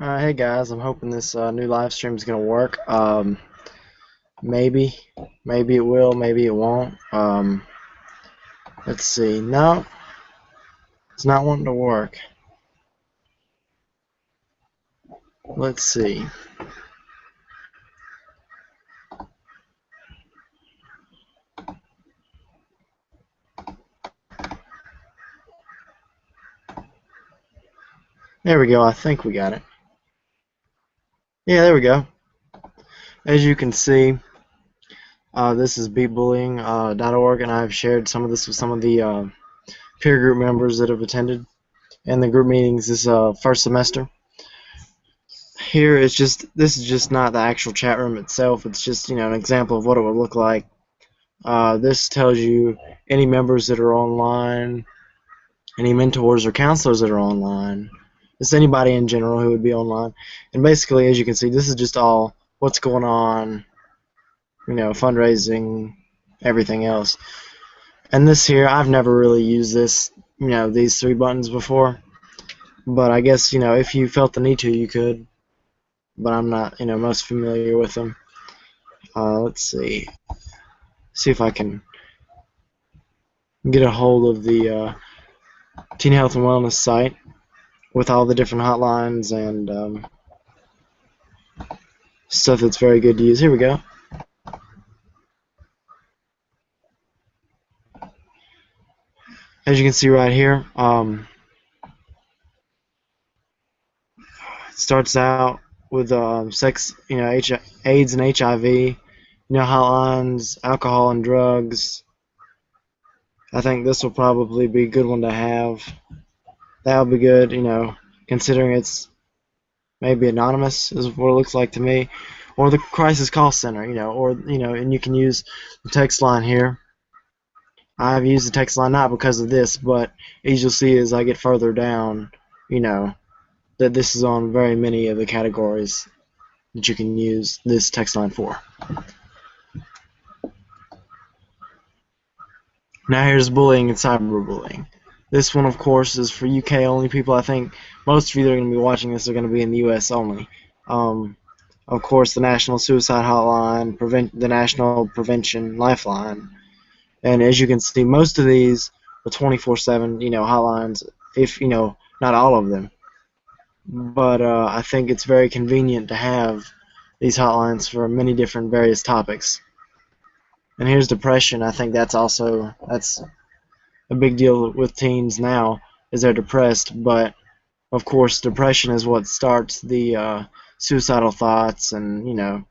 Hey guys, I'm hoping this new live stream is gonna work. Maybe, maybe it will, maybe it won't. Let's see. No, it's not wanting to work. Let's see. There we go. I think we got it. Yeah, there we go. As you can see, this is beatbullying.org, and I've shared some of this with some of the peer group members that have attended in the group meetings this first semester. Here, this is just not the actual chat room itself. It's just an example of what it would look like. This tells you any members that are online, any mentors or counselors that are online, just anybody in general who would be online. And basically, as you can see, this is just all what's going on, fundraising, everything else. And this here, I've never really used this, these three buttons before. But I guess, if you felt the need to, you could. But I'm not, most familiar with them. Let's see. See if I can get a hold of the Teen Health and Wellness site with all the different hotlines and stuff that's very good to use. Here we go. As you can see right here, it starts out with sex, AIDS and HIV, hotlines, alcohol and drugs. I think this will probably be a good one to have. That'll be good, considering it's maybe anonymous is what it looks like to me, or the crisis call center, and you can use the text line here. I've used the text line not because of this, but as you'll see as I get further down, that this is on very many of the categories that you can use this text line for. Now here's bullying and cyberbullying. This one, of course, is for UK only people. I think most of you that are going to be watching this are going to be in the US only. Of course, the National Suicide Hotline, the National Prevention Lifeline, and as you can see, most of these are 24/7, hotlines. If not all of them, but I think it's very convenient to have these hotlines for many different various topics. And here's depression. I think that's a big deal with teens now, is they're depressed, but of course depression is what starts the suicidal thoughts, and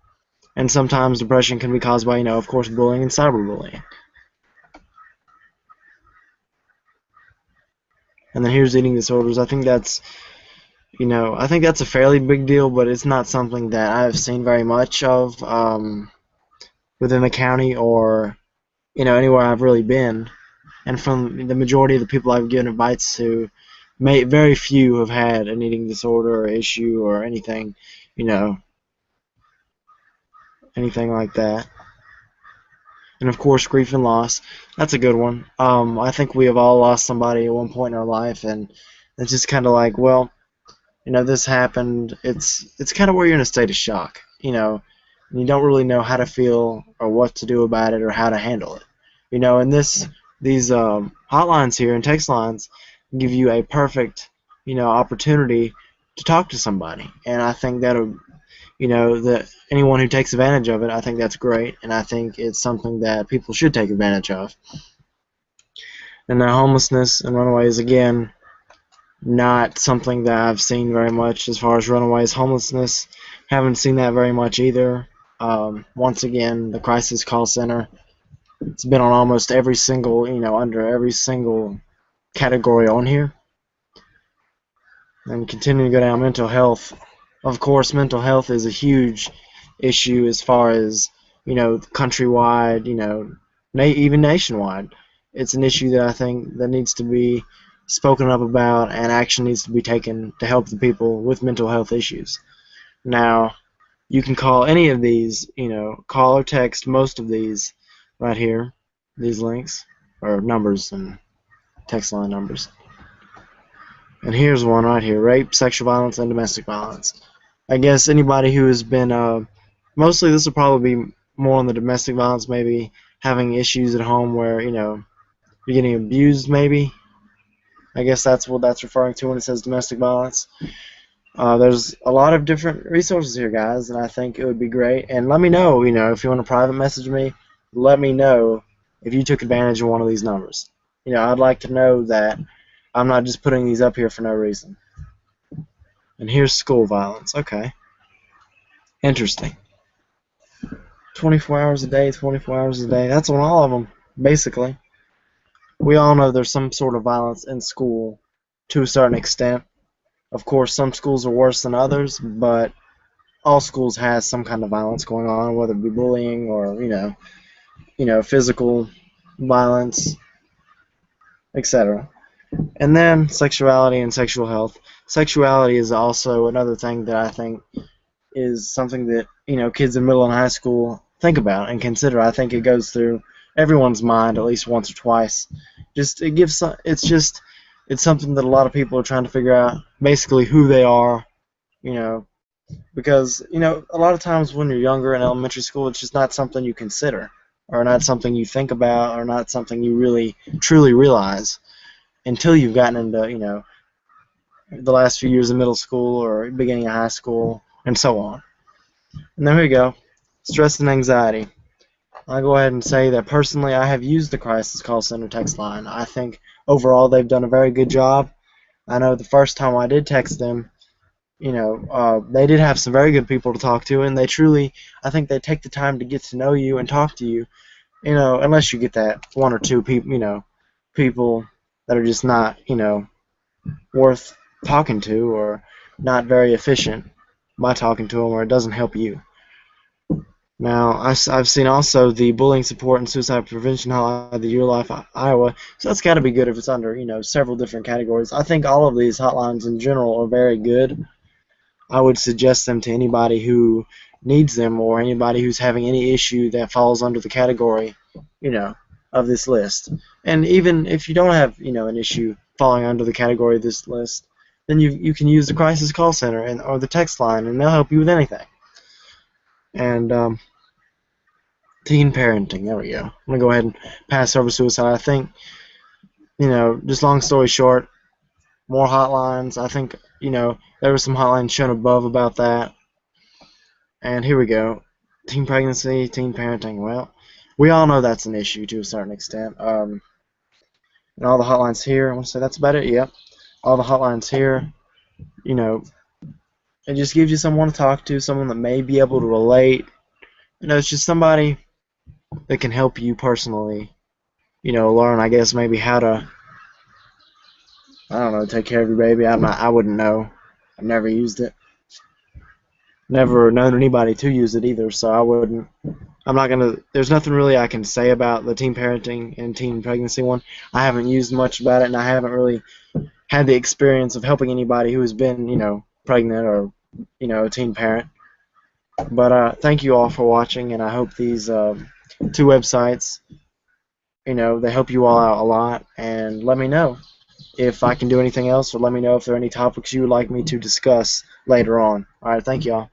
sometimes depression can be caused by, of course, bullying and cyberbullying. And then here's eating disorders. I think that's a fairly big deal, but it's not something that I've seen very much of within the county or anywhere I've really been. And from the majority of the people I've given advice to, very few have had an eating disorder or issue or anything, anything like that. And of course, grief and loss. That's a good one. I think we have all lost somebody at one point in our life, and it's just kind of like, well, this happened. It's kind of where you're in a state of shock, and you don't really know how to feel or what to do about it or how to handle it, and these hotlines here and text lines give you a perfect, opportunity to talk to somebody, and I think that'll, that anyone who takes advantage of it, I think that's great, and I think it's something that people should take advantage of. And now homelessness and runaways, again, not something that I've seen very much as far as runaways. Homelessness, haven't seen that very much either. Once again, the crisis call center, it's been on almost every single, under every single category on here. And continuing to go down, mental health. Of course, mental health is a huge issue as far as, countrywide, even nationwide. It's an issue that I think that needs to be spoken up about, and action needs to be taken to help the people with mental health issues. Now, you can call any of these, call or text most of these right here, these links, or numbers and text line numbers. And here's one right here: rape, sexual violence, and domestic violence. I guess anybody who has been, mostly this will probably be more on the domestic violence, maybe having issues at home where, you're getting abused, maybe. I guess that's what that's referring to when it says domestic violence. There's a lot of different resources here, guys, and I think it would be great. And let me know, if you want to private message me, let me know if you took advantage of one of these numbers. I'd like to know that I'm not just putting these up here for no reason. And here's school violence. Okay. Interesting. 24 hours a day, 24 hours a day. That's on all of them, basically. We all know there's some sort of violence in school to a certain extent. Of course, some schools are worse than others, but all schools has some kind of violence going on, whether it be bullying or, physical violence, etc. And then sexuality and sexual health. Sexuality is also another thing that I think is something that, kids in middle and high school think about and consider. I think it goes through everyone's mind at least once or twice. It's something that a lot of people are trying to figure out basically who they are, because, a lot of times when you're younger in elementary school, it's just not something you consider or not something you think about or not something you really truly realize until you've gotten into, the last few years of middle school or beginning of high school and so on. And there we go. Stress and anxiety. I'll go ahead and say that personally I have used the Crisis Call Center text line. I think overall they've done a very good job. I know the first time I did text them, they did have some very good people to talk to, and I think they take the time to get to know you and talk to you, unless you get that one or two people that are just not, worth talking to or not very efficient by talking to them, or it doesn't help you. Now, I've seen also the Bullying Support and Suicide Prevention Hotline, the Your Life Iowa, so that's got to be good if it's under, several different categories. I think all of these hotlines in general are very good. I would suggest them to anybody who needs them or anybody who's having any issue that falls under the category, of this list. And even if you don't have, an issue falling under the category of this list, then you can use the Crisis Call Center or the text line, and they'll help you with anything. And teen parenting, there we go. I'm going to go ahead and pass over suicide. I think, just long story short, more hotlines. I think, there were some hotlines shown above about that. And here we go. Teen pregnancy, teen parenting. Well, we all know that's an issue to a certain extent. And all the hotlines here, I want to say that's about it. Yep. All the hotlines here, it just gives you someone to talk to, someone that may be able to relate. It's just somebody that can help you personally, learn, I guess, maybe how to, I don't know, take care of your baby. I wouldn't know. I've never used it. Never known anybody to use it either, so I wouldn't. There's nothing really I can say about the teen parenting and teen pregnancy one. I haven't used much about it, and I haven't really had the experience of helping anybody who has been, pregnant or, a teen parent. But thank you all for watching, and I hope these two websites, they help you all out a lot. And let me know if I can do anything else, or let me know if there are any topics you would like me to discuss later on. All right, thank you all.